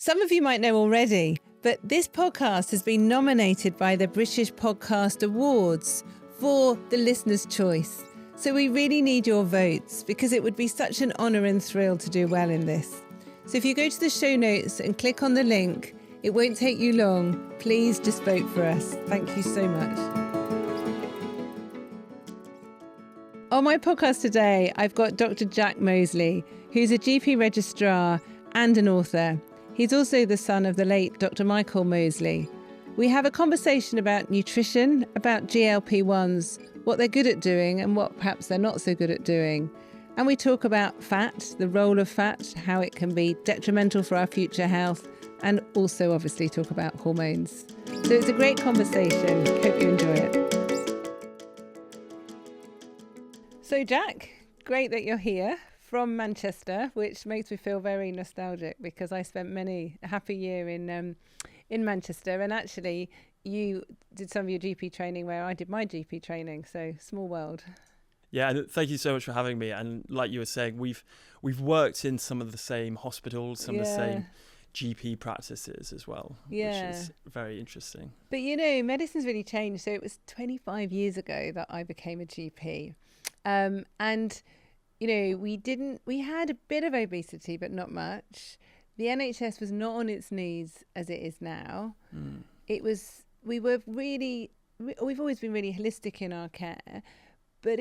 Some of you might know already, but this podcast has been nominated by the British Podcast Awards for the listener's choice. So we really need your votes because it would be such an honour and thrill to do well in this. So if you go to the show notes and click on the link, it won't take you long. Please just vote for us. Thank you so much. On my podcast today, I've got Dr Jack Mosley, who's a GP registrar and an author. He's also the son of the late Dr Michael Mosley. We have a conversation about nutrition, about GLP-1s, what they're good at doing and what perhaps they're not so good at doing. And we talk about fat, the role of fat, how it can be detrimental for our future health, and also obviously talk about hormones. So it's a great conversation. Hope you enjoy it. So Jack, great that you're here from Manchester, which makes me feel very nostalgic because I spent many a happy year in Manchester, and actually you did some of your GP training where I did my GP training, so small world. Yeah, and thank you so much for having me. And like you were saying, we've worked in some of the same hospitals, some of the same GP practices as well, which is very interesting. But you know, medicine's really changed. So it was 25 years ago that I became a GP, and you know, we had a bit of obesity, but not much. The NHS was not on its knees as it is now. We've always been really holistic in our care, but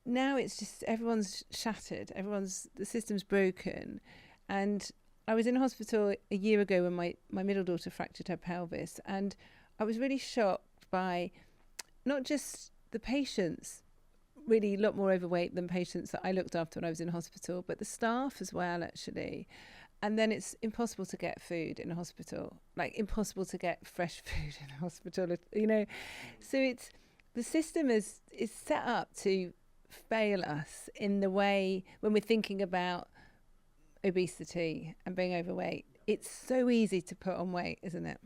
now it's just everyone's shattered. The system's broken. And I was in hospital a year ago when my middle daughter fractured her pelvis, and I was really shocked by not just the patients, really a lot more overweight than patients that I looked after when I was in hospital, but the staff as well, actually. And then it's impossible to get food in a hospital, like impossible to get fresh food in a hospital, you know. So the system is set up to fail us in the way when we're thinking about obesity and being overweight. It's so easy to put on weight, isn't it?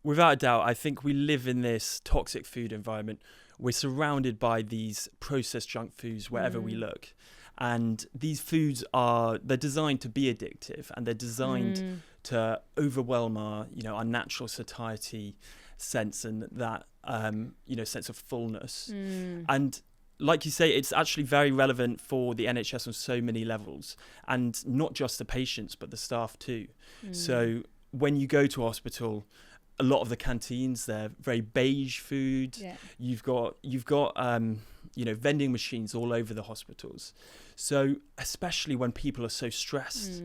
Without a doubt, I think we live in this toxic food environment. We're surrounded by these processed junk foods wherever we look. And these foods they're designed to be addictive, and they're designed to overwhelm our natural satiety sense and that, sense of fullness. And like you say, it's actually very relevant for the NHS on so many levels, and not just the patients, but the staff too. So when you go to hospital, a lot of the canteens, they're very beige food. Yeah. You've got vending machines all over the hospitals. So especially when people are so stressed,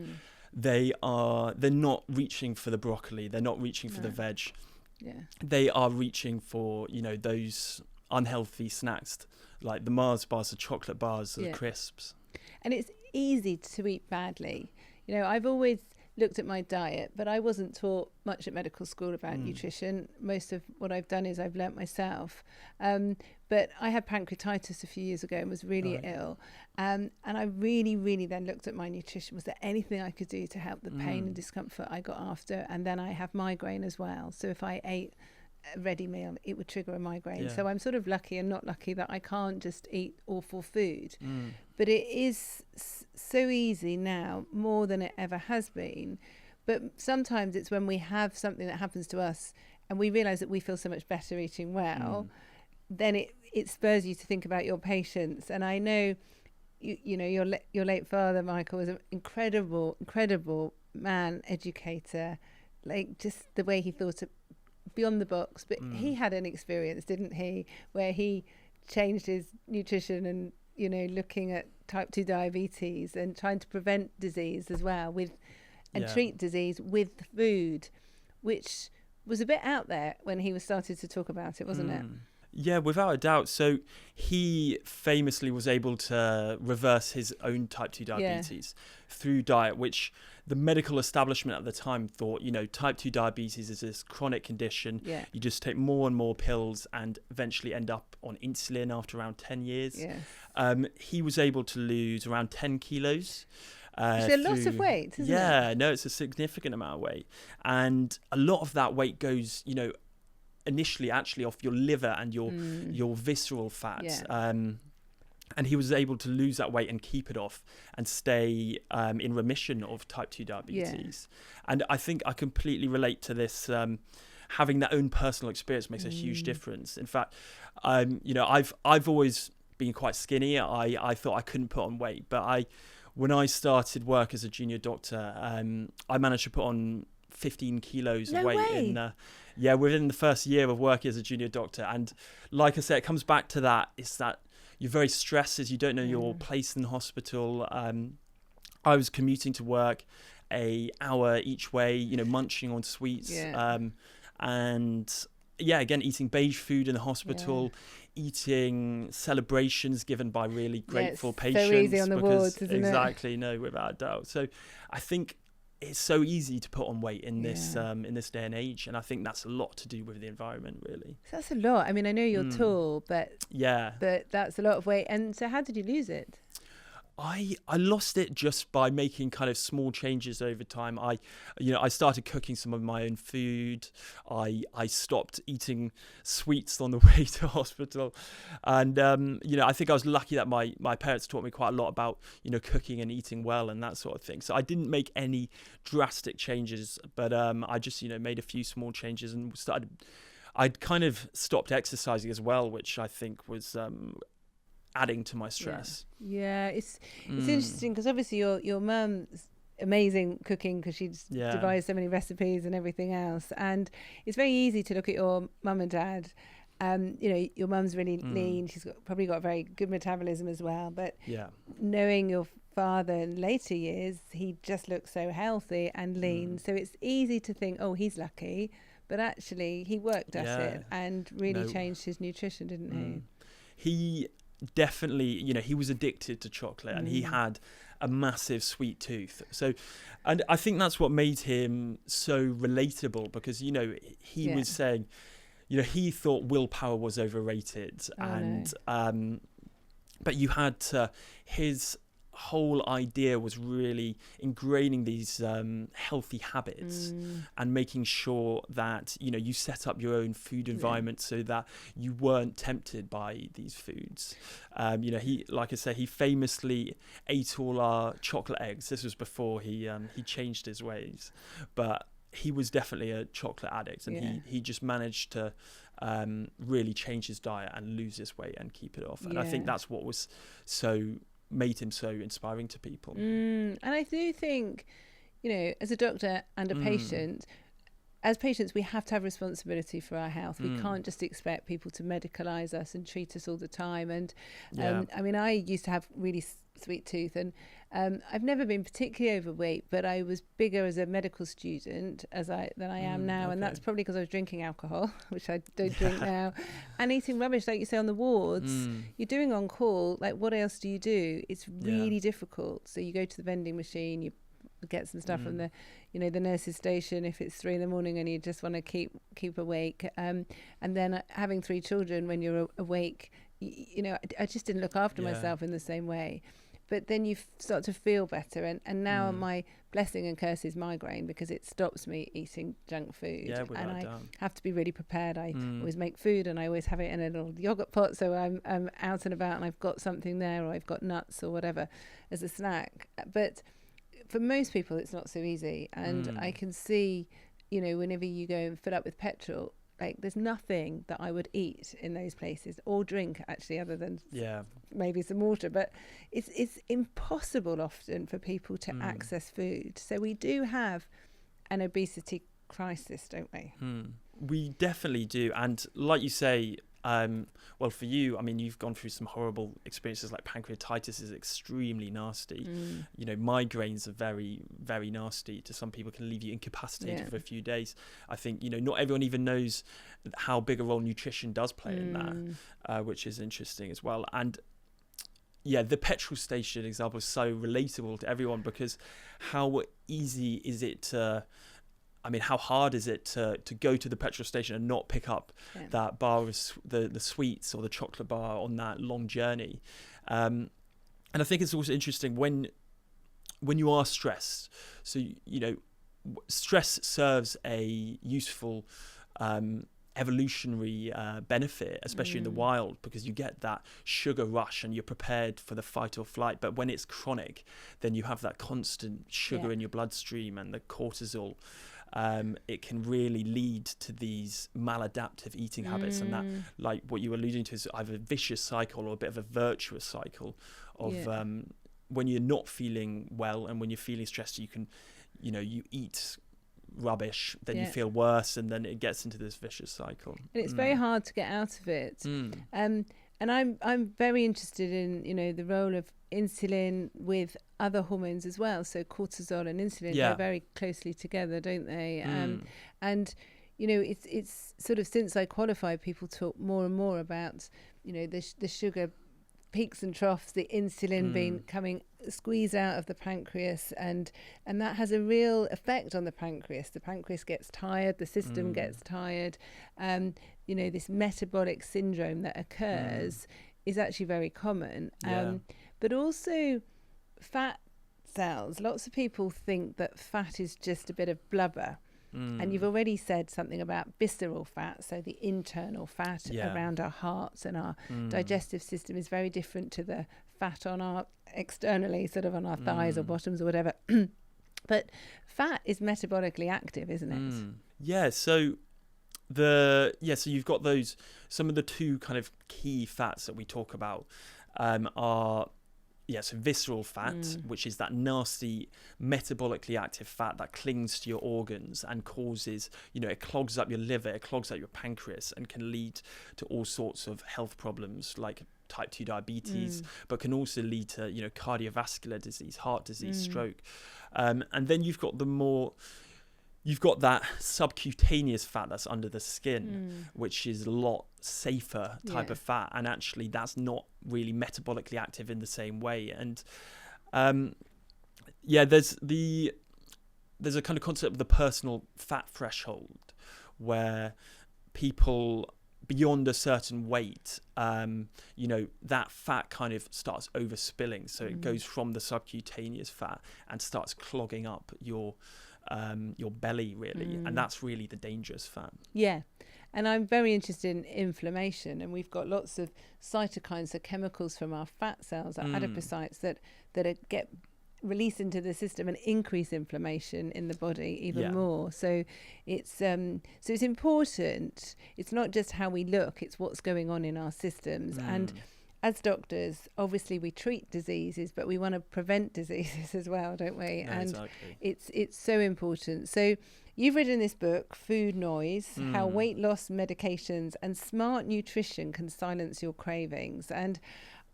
they're not reaching for the broccoli. They're not reaching for the veg. Yeah. They are reaching for, those unhealthy snacks like the Mars bars, the chocolate bars, the crisps. And it's easy to eat badly. I've always looked at my diet, but I wasn't taught much at medical school about nutrition. Most of what I've done is I've learnt myself. But I had pancreatitis a few years ago and was really ill. And I really, really then looked at my nutrition. Was there anything I could do to help the pain and discomfort I got after? And then I have migraine as well. So if I ate a ready meal, it would trigger a migraine. So I'm sort of lucky and not lucky that I can't just eat awful food. But it is so easy now, more than it ever has been. But sometimes it's when we have something that happens to us and we realise that we feel so much better eating well, then it spurs you to think about your patients. And I know, your late father, Michael, was an incredible man, educator, like just the way he thought beyond the box. But he had an experience, didn't he, where he changed his nutrition and looking at type 2 diabetes and trying to prevent disease as well treat disease with food, which was a bit out there when he was started to talk about it, wasn't it? Yeah, without a doubt. So he famously was able to reverse his own type 2 diabetes through diet, which the medical establishment at the time thought, type 2 diabetes is this chronic condition. Yeah. You just take more and more pills and eventually end up on insulin after around 10 years. Yes. He was able to lose around 10 kilos. It's a lot of weight, isn't it? Yeah, no, it's a significant amount of weight. And a lot of that weight goes, initially actually off your liver and your visceral fat. Yeah. And he was able to lose that weight and keep it off and stay in remission of type 2 diabetes. And I think I completely relate to this. Having that own personal experience makes a huge difference. In fact, I've always been quite skinny. I thought I couldn't put on weight, but when I started work as a junior doctor, I managed to put on 15 kilos of weight within the first year of working as a junior doctor. And like I said, it comes back to that. It's that you're very stressed as you don't know your place in the hospital. I was commuting to work an hour each way, munching on sweets. And again, eating beige food in the hospital, eating celebrations given by really grateful patients. So easy on the wards, isn't it? Exactly, no, without a doubt. So I think it's so easy to put on weight in this day and age, and I think that's a lot to do with the environment, really. So that's a lot. I mean, I know you're tall, but that's a lot of weight. And so, how did you lose it? I lost it just by making kind of small changes over time. I started cooking some of my own food. I stopped eating sweets on the way to hospital. And, I think I was lucky that my parents taught me quite a lot about, cooking and eating well and that sort of thing. So I didn't make any drastic changes, but I just, made a few small changes and I'd kind of stopped exercising as well, which I think was adding to my stress. It's interesting because obviously your mum's amazing cooking because she's devised so many recipes and everything else, and it's very easy to look at your mum and dad. Your mum's really lean. She's probably got a very good metabolism as well, but knowing your father in later years, he just looks so healthy and lean, so it's easy to think, oh, he's lucky, but actually he worked at it and really changed his nutrition, didn't he? He definitely, he was addicted to chocolate and he had a massive sweet tooth. So, and I think that's what made him so relatable because, he was saying, he thought willpower was overrated but you had to, his whole idea was really ingraining these healthy habits and making sure that you set up your own food environment so that you weren't tempted by these foods. He, like I say, he famously ate all our chocolate eggs. This was before he changed his ways, but he was definitely a chocolate addict, and he just managed to really change his diet and lose his weight and keep it off. And I think that's what was made him so inspiring to people. And I do think, as a doctor and a patient, as patients, we have to have responsibility for our health. We can't just expect people to medicalise us and treat us all the time. And I mean, I used to have really sweet tooth, and I've never been particularly overweight, but I was bigger as a medical student than I am now, and that's probably because I was drinking alcohol, which I don't drink now, and eating rubbish, like you say, on the wards. You're doing on call, like what else do you do? It's really difficult. So you go to the vending machine, you get some stuff from the the nurse's station if it's 3 a.m. and you just want to keep awake, and then having 3 children when you're awake, I just didn't look after myself in the same way. But then you start to feel better, and now my blessing and curse is migraine because it stops me eating junk food, and I have to be really prepared. I always make food, and I always have it in a little yogurt pot, so I'm out and about and I've got something there, or I've got nuts or whatever as a snack. But for most people it's not so easy, and I can see, whenever you go and fill up with petrol, like there's nothing that I would eat in those places or drink actually, other than maybe some water. But it's impossible often for people to access food. So we do have an obesity crisis, don't we? We definitely do. And like you say, well, for you, I mean, you've gone through some horrible experiences. Like pancreatitis is extremely nasty. Migraines are very, very nasty. To some people, can leave you incapacitated for a few days. I think, not everyone even knows how big a role nutrition does play in that, which is interesting as well. And the petrol station example is so relatable to everyone, because how easy is it to, how hard is it to go to the petrol station and not pick up that bar of the sweets or the chocolate bar on that long journey? And I think it's also interesting when you are stressed. So, stress serves a useful evolutionary benefit, especially in the wild, because you get that sugar rush and you're prepared for the fight or flight. But when it's chronic, then you have that constant sugar in your bloodstream and the cortisol. It can really lead to these maladaptive eating habits, and that, like what you were alluding to, is either a vicious cycle or a bit of a virtuous cycle of when you're not feeling well and when you're feeling stressed, you can, you eat rubbish, then you feel worse, and then it gets into this vicious cycle. And it's very hard to get out of it. And I'm very interested in the role of insulin with other hormones as well. So cortisol and insulin go very closely together, don't they? And it's sort of, since I qualified, people talk more and more about the sugar peaks and troughs, the insulin being squeezed out of the pancreas, and that has a real effect on the pancreas. The pancreas gets tired, the system gets tired. This metabolic syndrome that occurs is actually very common. But also fat cells. Lots of people think that fat is just a bit of blubber. And you've already said something about visceral fat, so the internal fat around our hearts and our digestive system is very different to the fat on our externally, sort of on our thighs or bottoms or whatever. But fat is metabolically active, isn't it? So you've got those, some of the two kind of key fats that we talk about are so visceral fat, which is that nasty metabolically active fat that clings to your organs and causes, it clogs up your liver, it clogs up your pancreas, and can lead to all sorts of health problems like type 2 diabetes, but can also lead to, cardiovascular disease, heart disease, stroke. And then you've got that subcutaneous fat that's under the skin, which is a lot safer type of fat, and actually that's not really metabolically active in the same way. And there's a kind of concept of the personal fat threshold, where people beyond a certain weight, that fat kind of starts overspilling, so it goes from the subcutaneous fat and starts clogging up your belly, really, and that's really the dangerous fat. And I'm very interested in inflammation, and we've got lots of cytokines, so chemicals from our fat cells, our adipocytes, that get released into the system and increase inflammation in the body even more. So it's important. It's not just how we look, it's what's going on in our systems. And as doctors, obviously we treat diseases, but we want to prevent diseases as well, don't we? It's so important. So you've written this book, Food Noise, How Weight Loss Medications and Smart Nutrition Can Silence Your Cravings. And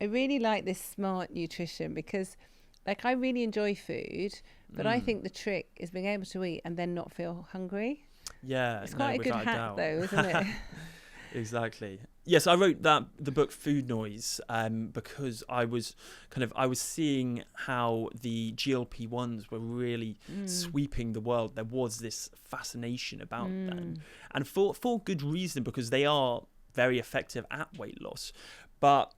I really like this smart nutrition because, I really enjoy food, but I think the trick is being able to eat and then not feel hungry. It's quite a good hack, though, isn't it? Exactly. Yes, I wrote the book Food Noise because I was seeing how the GLP-1s were really sweeping the world. There was this fascination about them, and for good reason, because they are very effective at weight loss. But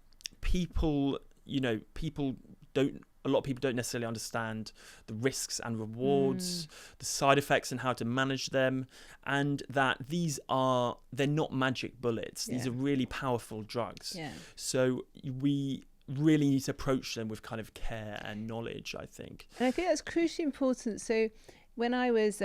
a lot of people don't necessarily understand the risks and rewards, the side effects and how to manage them, and that they're not magic bullets. These are really powerful drugs. So we really need to approach them with kind of care and knowledge, I think. And I think that's crucially important. So when I was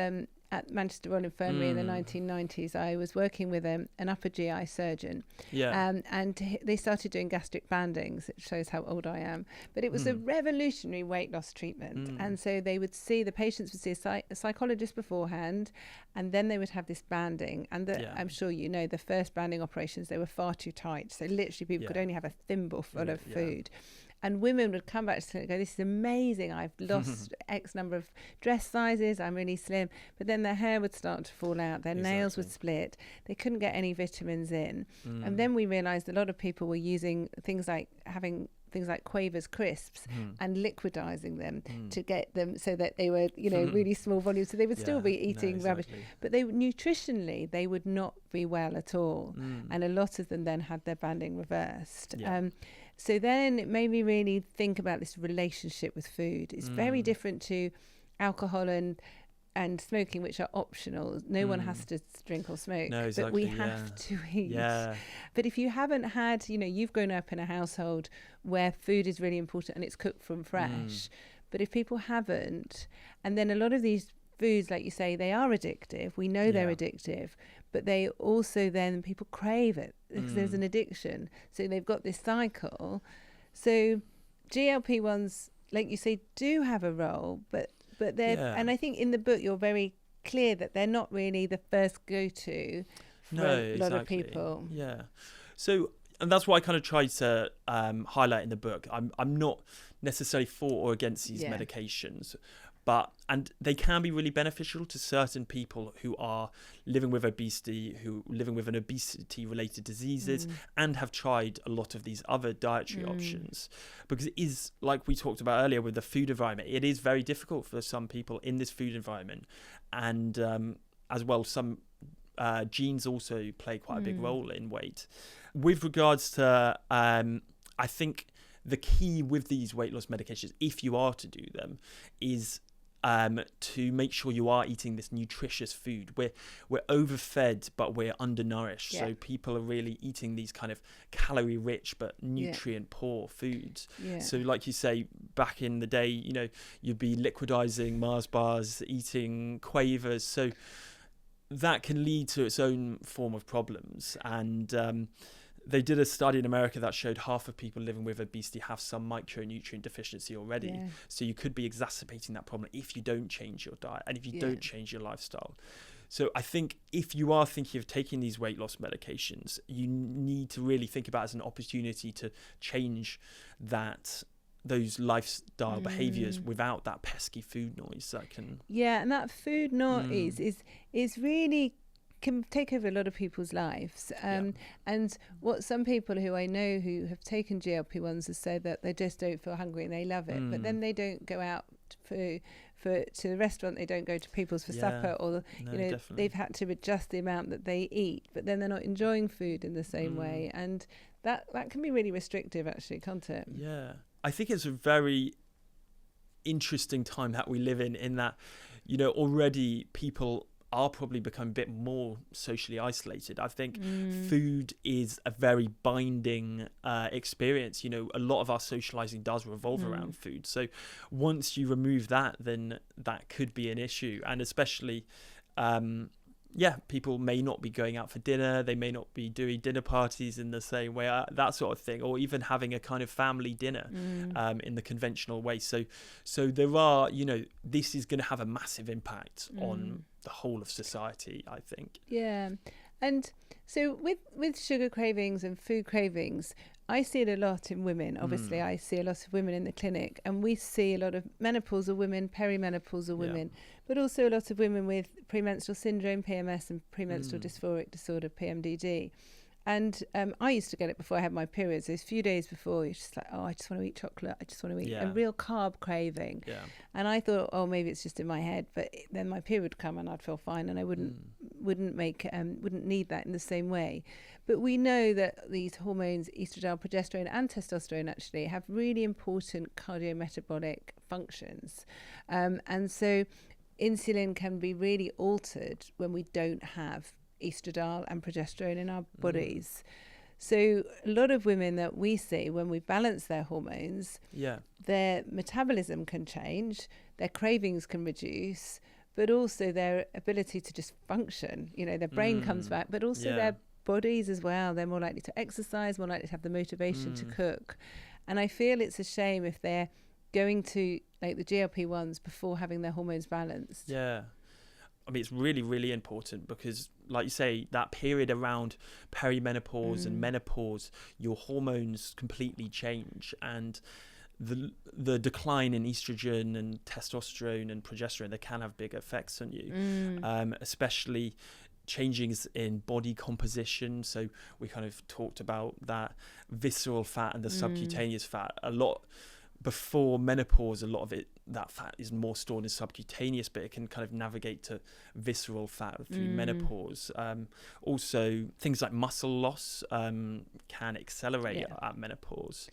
at Manchester Royal Infirmary in the 1990s, I was working with an upper GI surgeon, and they started doing gastric bandings. It shows how old I am, but it was a revolutionary weight loss treatment. And so the patients would see a psychologist beforehand, and then they would have this banding. And I'm sure the first banding operations, they were far too tight, so literally people could only have a thimble full of food. And women would come back to go, this is amazing, I've lost X number of dress sizes, I'm really slim. But then their hair would start to fall out, their nails would split, they couldn't get any vitamins in. And then we realised a lot of people were using things like Quavers crisps and liquidizing them to get them so that they were, really small volumes. So they would still be eating rubbish, but nutritionally, they would not be well at all. And a lot of them then had their banding reversed. So then it made me really think about this relationship with food. It's very different to alcohol and and smoking, which are optional. No one has to drink or smoke, No, exactly, but we have to eat. Yeah. But if you haven't had, you've grown up in a household where food is really important and it's cooked from fresh. But if people haven't, and then a lot of these foods, like you say, they are addictive. We know they're addictive, but they also then people crave it because there's an addiction. So they've got this cycle. So GLP-1s, like you say, do have a role, but they're, and I think in the book you're very clear that they're not really the first go-to for a lot of people. Yeah. So, and that's what I kind of tried to highlight in the book. I'm not necessarily for or against these medications, and they can be really beneficial to certain people who are living with obesity, who are living with an obesity-related diseases, and have tried a lot of these other dietary options. Because it is, like we talked about earlier with the food environment, it is very difficult for some people in this food environment. And as well, some genes also play quite a big role in weight. With regards to, I think the key with these weight loss medications, if you are to do them, is to make sure you are eating this nutritious food. We're overfed, but we're undernourished. So people are really eating these kind of calorie rich but nutrient poor foods. So like you say, back in the day, you'd be liquidizing Mars bars, eating quavers. So that can lead to its own form of problems. And they did a study in America that showed half of people living with obesity have some micronutrient deficiency already. So you could be exacerbating that problem if you don't change your diet and if you don't change your lifestyle. So I think if you are thinking of taking these weight loss medications, you need to really think about it as an opportunity to change those lifestyle behaviors without that pesky food noise that can... Yeah, and that food noise is really... can take over a lot of people's lives. And what some people who I know who have taken GLP-1s have said that they just don't feel hungry and they love it, but then they don't go out to the restaurant, they don't go to people's for supper, or they've had to adjust the amount that they eat, but then they're not enjoying food in the same way, and that can be really restrictive, actually, can't it? Yeah, I think it's a very interesting time that we live in that already people are probably become a bit more socially isolated. I think food is a very binding experience. A lot of our socializing does revolve around food. So once you remove that, then that could be an issue. And especially, people may not be going out for dinner. They may not be doing dinner parties in the same way, that sort of thing, or even having a kind of family dinner in the conventional way. So there are, this is going to have a massive impact on the whole of society, I think. Yeah. And so with sugar cravings and food cravings, I see it a lot in women. Obviously, I see a lot of women in the clinic, and we see a lot of menopausal women, perimenopausal women, but also a lot of women with premenstrual syndrome, PMS, and premenstrual dysphoric disorder, PMDD. And I used to get it before I had my periods. Those few days before, you're just like, I just want to eat chocolate. I just want to eat a real carb craving. Yeah. And I thought, maybe it's just in my head. But then my period would come and I'd feel fine, and I wouldn't need that in the same way. But we know that these hormones, estrogen, progesterone, and testosterone, actually have really important cardiometabolic functions. And so insulin can be really altered when we don't have estradiol and progesterone in our bodies. So a lot of women that we see, when we balance their hormones, their metabolism can change, their cravings can reduce, but also their ability to just function, their brain comes back, but also their bodies as well. They're more likely to exercise, more likely to have the motivation to cook. And I feel it's a shame if they're going to like the GLP-1s before having their hormones balanced. Yeah. I mean, it's really, really important because, like you say, that period around perimenopause and menopause, your hormones completely change, and the decline in estrogen and testosterone and progesterone, they can have big effects on you, especially changes in body composition. So we kind of talked about that visceral fat and the subcutaneous fat a lot. Before menopause, a lot of that fat is more stored in subcutaneous, but it can kind of navigate to visceral fat through menopause. Also, things like muscle loss can accelerate at menopause.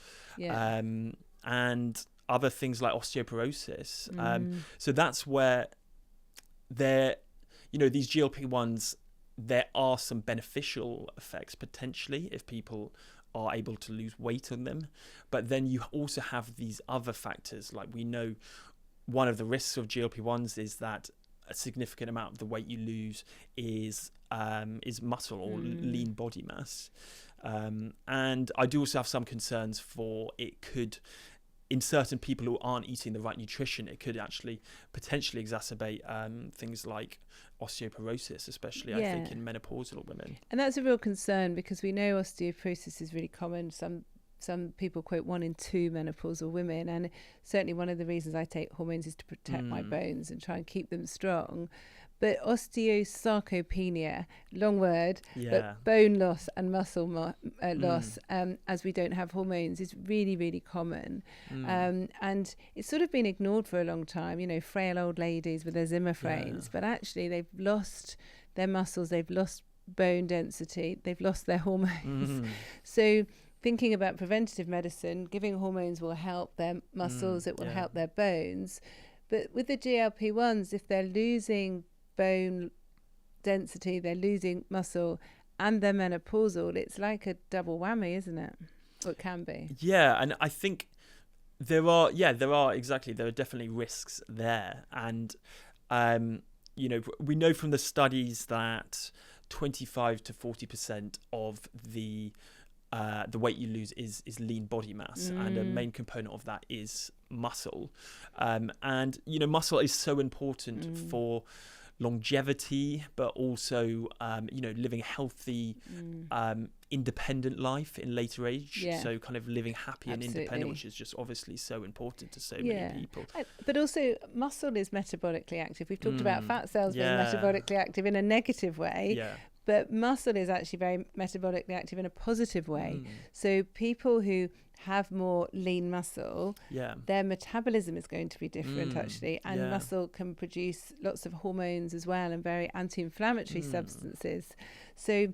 And other things like osteoporosis. So that's where these GLP-1s, there are some beneficial effects potentially if people are able to lose weight on them. But then you also have these other factors. Like, we know one of the risks of GLP-1s is that a significant amount of the weight you lose is muscle or lean body mass. And I do also have some concerns for it could, in certain people who aren't eating the right nutrition, it could actually potentially exacerbate things like osteoporosis, especially I think in menopausal women. And that's a real concern, because we know osteoporosis is really common. Some people quote 1 in 2 menopausal women, and certainly one of the reasons I take hormones is to protect my bones and try and keep them strong. But osteosarcopenia, long word, but bone loss and muscle loss, as we don't have hormones, is really, really common. And it's sort of been ignored for a long time, frail old ladies with their Zimmer frames, but actually they've lost their muscles, they've lost bone density, they've lost their hormones. So thinking about preventative medicine, giving hormones will help their muscles, it will help their bones. But with the GLP-1s, if they're losing bone density, they're losing muscle, and they're menopausal, it's like a double whammy, isn't it? Or it can be. Yeah, and I think there are definitely risks there. And we know from the studies that 25 to 40% of the weight you lose is lean body mass, and a main component of that is muscle. And muscle is so important for longevity, but also living a healthy independent life in later age. So kind of living happy and independent, which is just obviously so important to so many people. But also muscle is metabolically active. We've talked about fat cells being metabolically active in a negative way, but muscle is actually very metabolically active in a positive way. So people who have more lean muscle, their metabolism is going to be different actually, and muscle can produce lots of hormones as well, and very anti-inflammatory substances. So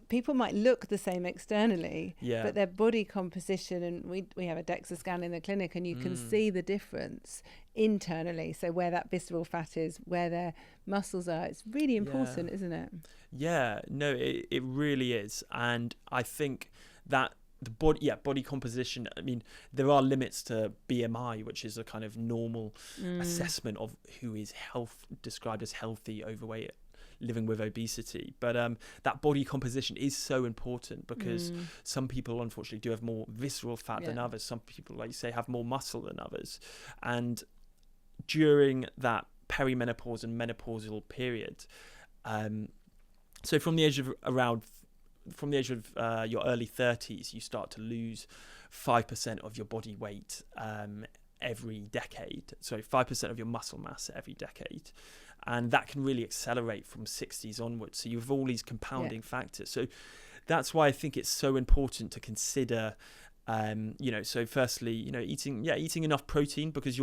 people might look the same externally, but their body composition, and we have a DEXA scan in the clinic, and you can see the difference internally. So where that visceral fat is, where their muscles are, it's really important, isn't it? Yeah, no, it really is. And I think that the body composition, I mean, there are limits to BMI, which is a kind of normal assessment of who is described as healthy, overweight, living with obesity. But that body composition is so important, because some people unfortunately do have more visceral fat than others. Some people, like you say, have more muscle than others. And during that perimenopause and menopausal period, so from the age of your early 30s, you start to lose 5% of your body weight every decade. So 5% of your muscle mass every decade. And that can really accelerate from 60s onwards. So you have all these compounding factors. So that's why I think it's so important to consider, so firstly, eating enough protein, because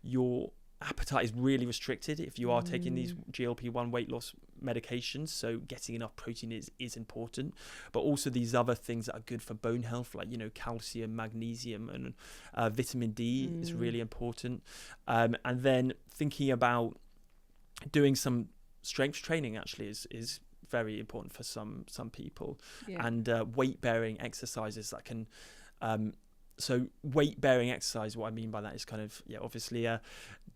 your appetite is really restricted if you are taking these GLP-1 weight loss medications. So getting enough protein is important, but also these other things that are good for bone health, like calcium, magnesium, and vitamin D is really important. And then thinking about doing some strength training actually is very important for some people, and weight bearing exercises that can so weight bearing exercise, what I mean by that is kind of obviously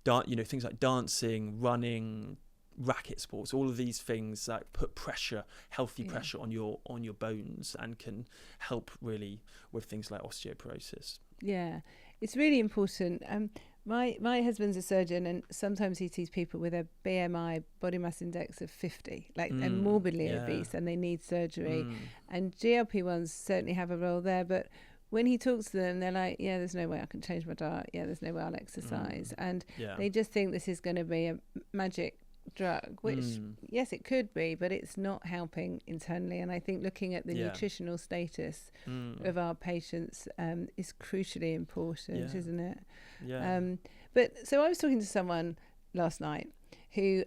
things like dancing, running, racket sports, all of these things that put pressure, healthy pressure on your bones, and can help really with things like osteoporosis. It's really important. My husband's a surgeon, and sometimes he sees people with a BMI, body mass index, of 50, like they're morbidly obese and they need surgery. And GLP-1s certainly have a role there, but when he talks to them, they're like, there's no way I can change my diet. There's no way I'll exercise. And they just think this is going to be a magic drug, which, yes, it could be, but it's not helping internally. And I think looking at the nutritional status of our patients is crucially important, isn't it? But so I was talking to someone last night who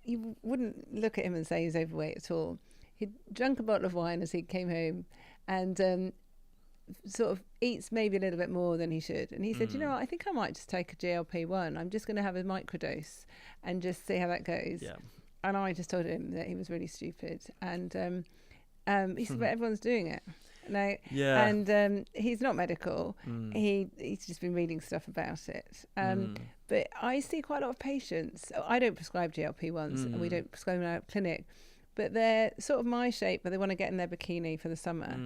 you wouldn't look at him and say he's overweight at all. He'd drunk a bottle of wine as he came home, and sort of eats maybe a little bit more than he should. And he said, you know what, I think I might just take a GLP-1. I'm just going to have a microdose and just see how that goes. Yeah. And I just told him that he was really stupid. And he said, but everyone's doing it. No, yeah. And he's not medical. He's just been reading stuff about it. But I see quite a lot of patients. I don't prescribe GLP-1s, and we don't prescribe them in our clinic. But they're sort of my shape, but they want to get in their bikini for the summer.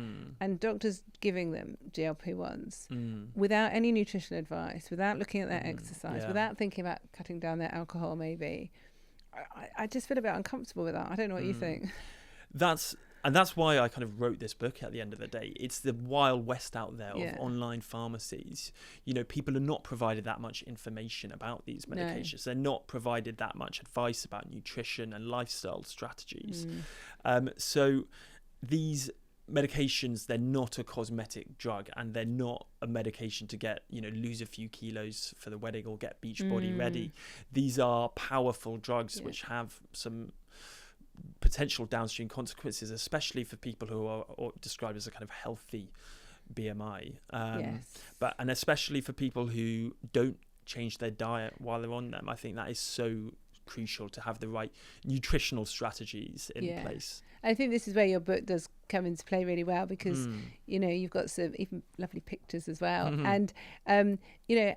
And doctors giving them GLP-1s without any nutrition advice, without looking at their exercise, without thinking about cutting down their alcohol maybe. I just feel a bit uncomfortable with that. I don't know what you think. That's why I kind of wrote this book at the end of the day. It's the wild west out there of online pharmacies. You know, people are not provided that much information about these medications. No. They're not provided that much advice about nutrition and lifestyle strategies. So these medications, they're not a cosmetic drug, and they're not a medication to get, lose a few kilos for the wedding or get beach body ready. These are powerful drugs which have some potential downstream consequences, especially for people who are described as a kind of healthy BMI, and especially for people who don't change their diet while they're on them. I think that is so crucial to have the right nutritional strategies in place. I think this is where your book does come into play really well, because you've got some even lovely pictures as well, and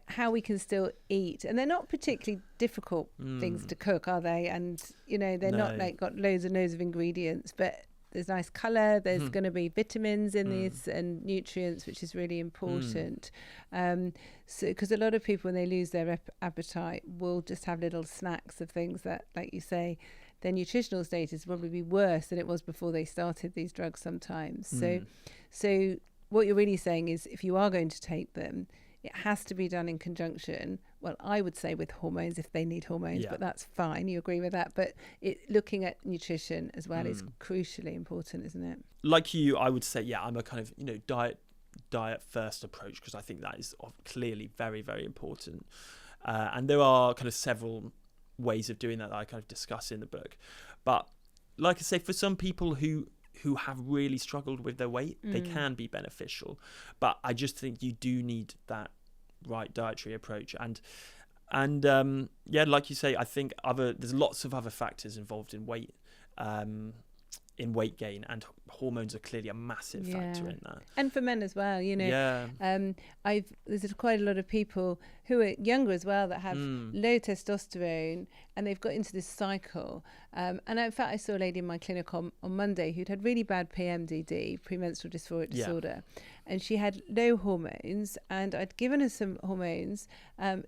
how we can still eat, and they're not particularly difficult things to cook, are they? And they're not like got loads and loads of ingredients, but there's nice colour, there's going to be vitamins in these and nutrients, which is really important. So because a lot of people, when they lose their appetite, will just have little snacks of things that, like you say, their nutritional status will probably be worse than it was before they started these drugs sometimes. So what you're really saying is, if you are going to take them, it has to be done in conjunction. Well, I would say with hormones, if they need hormones, but that's fine. You agree with that? But looking at nutrition as well is crucially important, isn't it? Like you, I would say, I'm a kind of, diet first approach, because I think that is clearly very, very important. And there are kind of several ways of doing that I kind of discuss in the book. But like I say, for some people who have really struggled with their weight, they can be beneficial. But I just think you do need that right dietary approach. And like you say, I think there's lots of other factors involved in weight gain, and hormones are clearly a massive factor in that. And for men as well, there's quite a lot of people who are younger as well that have low testosterone, and they've got into this cycle. And in fact, I saw a lady in my clinic on Monday who'd had really bad PMDD, premenstrual dysphoric disorder, and she had low hormones, and I'd given her some hormones.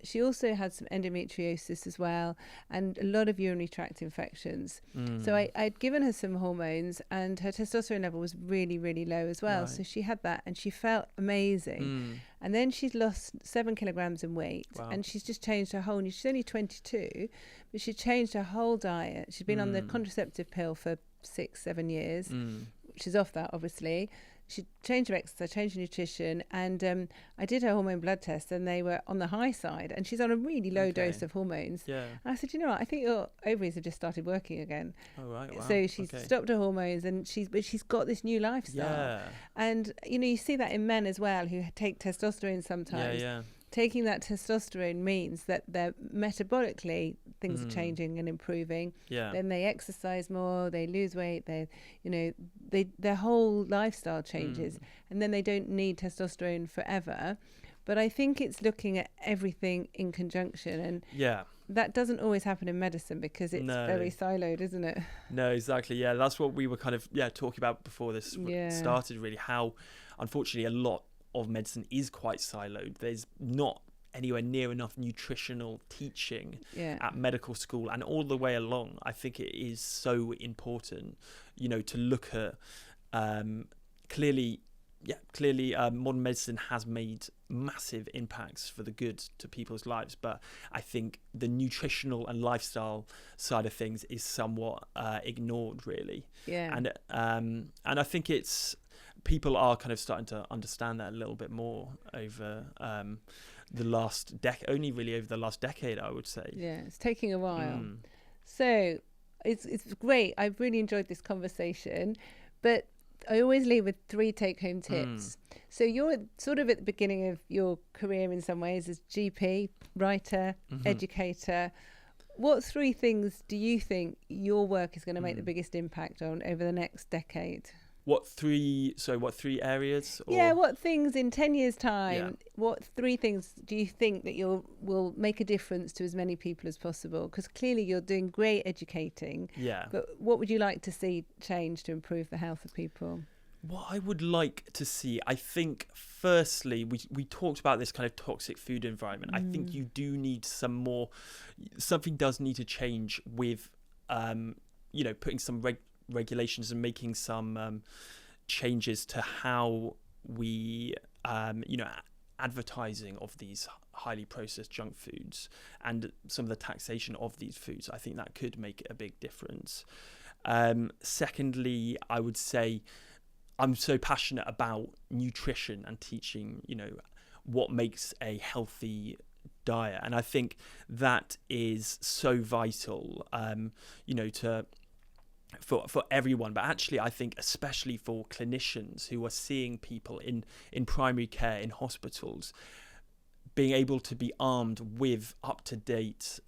She also had some endometriosis as well, and a lot of urinary tract infections. So I'd given her some hormones, and her testosterone level was really, really low as well. Right. So she had that, and she felt amazing. And then she's lost 7 kilograms in weight, and she's just changed her whole. She's only 22, but she changed her whole diet. She's been on the contraceptive pill for 6-7 years. She's off that, obviously. She changed her exercise, changed her nutrition, and I did her hormone blood test, and they were on the high side, and she's on a really low dose of hormones. And I said, you know what, I think your ovaries have just started working again. Oh, right, wow. So she's stopped her hormones, and she's got this new lifestyle. And you see that in men as well, who take testosterone sometimes. Taking that testosterone means that they're metabolically things are changing and improving. Then they exercise more, they lose weight, their whole lifestyle changes, and then they don't need testosterone forever. But I think it's looking at everything in conjunction, and that doesn't always happen in medicine, because it's very siloed, isn't it? No, exactly. That's what we were kind of talking about before this started, really, how unfortunately a lot of medicine is quite siloed. There's not anywhere near enough nutritional teaching at medical school, and all the way along. I think it is so important, to look at clearly modern medicine has made massive impacts for the good to people's lives, but I think the nutritional and lifestyle side of things is somewhat ignored, really. And I think people are kind of starting to understand that a little bit more over the last decade, I would say. It's taking a while. So it's great. I've really enjoyed this conversation, but I always leave with 3 take-home tips. So you're sort of at the beginning of your career in some ways as GP, writer, educator. What 3 things do you think your work is going to make the biggest impact on over the next decade? What 3 areas? Or? Yeah, what things in 10 years' time, what 3 things do you think that will make a difference to as many people as possible? Because clearly you're doing great educating. Yeah. But what would you like to see change to improve the health of people? What I would like to see, I think, firstly, we talked about this kind of toxic food environment. I think you do need something does need to change with, putting some regulations and making some changes to how we, advertising of these highly processed junk foods and some of the taxation of these foods. I think that could make a big difference. Secondly, I would say I'm so passionate about nutrition and teaching, what makes a healthy diet. And I think that is so vital, for everyone, but actually I think especially for clinicians who are seeing people in primary care, in hospitals, being able to be armed with up-to-date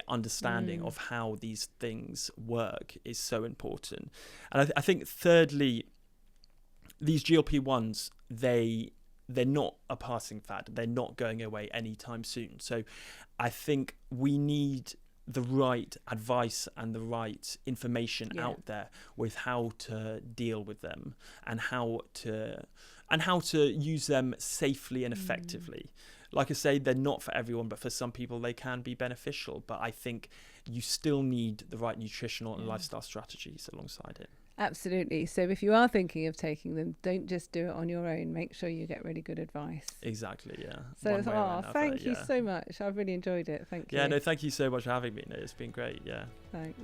understanding of how these things work is so important. And I think thirdly, these GLP-1s, they're not a passing fad. They're not going away anytime soon. So I think we need the right advice and the right information out there with how to deal with them and how to use them safely and effectively. Like I say, they're not for everyone, but for some people they can be beneficial. But I think you still need the right nutritional and lifestyle strategies alongside it. Absolutely. So if you are thinking of taking them, don't just do it on your own. Make sure you get really good advice. Exactly, yeah. So, thank you so much. I've really enjoyed it. Thank you. Yeah, no, thank you so much for having me. No, it's been great, yeah. Thanks.